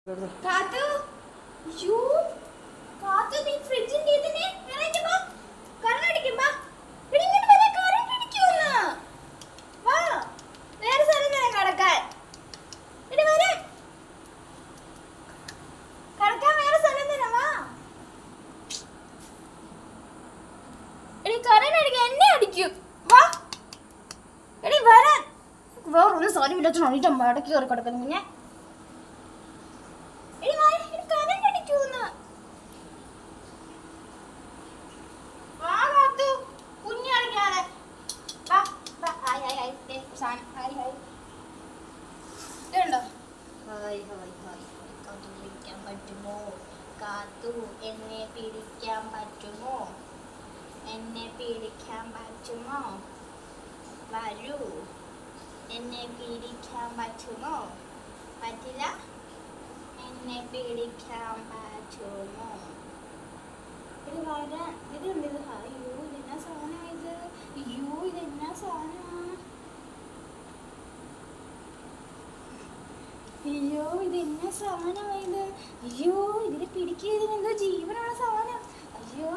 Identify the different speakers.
Speaker 1: കാത്തു യു കാത്തു നീ ഫ്രിഡ്ജിന്റെ ഇതിനെ ഇറങ്ങി വാ കറണ്ട് അടിക്കും വാ ഇങ്ങോട്ട് വരെ കറണ്ട് അടിക്കുമെന്ന് വാ വേറെ സ്ഥലം തന്നെ കടക്കാൻ ഇടി വരെ കടക്കാൻ വേറെ സ്ഥലം തന്നെ വാ ഇടി കറണ്ട് അടിക്കാൻ എന്നെ അടിക്കും വാ ഇടി വരാൻ വേറൊന്നും സാധനമില്ലാത്ത അടിയിട്ട് മടക്കി കയറി കിടക്കുന്നു കുഞ്ഞെ കാത്തു എന്നെ പിടിക്കാൻ പറ്റുമോ എന്നെ പിടിക്കാൻ പറ്റുമോ വരൂ എന്നെ പിടിക്കാൻ പറ്റുമോ പറ്റില്ല എന്നെ പിടിക്കാൻ പറ്റുമോ ഇത് വരാൻ ഇതുണ്ട് ഇത് അയ്യോ ഇതെന്നാ സാധനം ഇത് അയ്യോ ഇതെന്നാ സാധനം അയ്യോ ഇതെന്നാ സാധനം ഇത് അയ്യോ ഇതിനെ പിടിക്കുക ഇതിനെന്തോ ജീവനുള്ള സാധനം അയ്യോ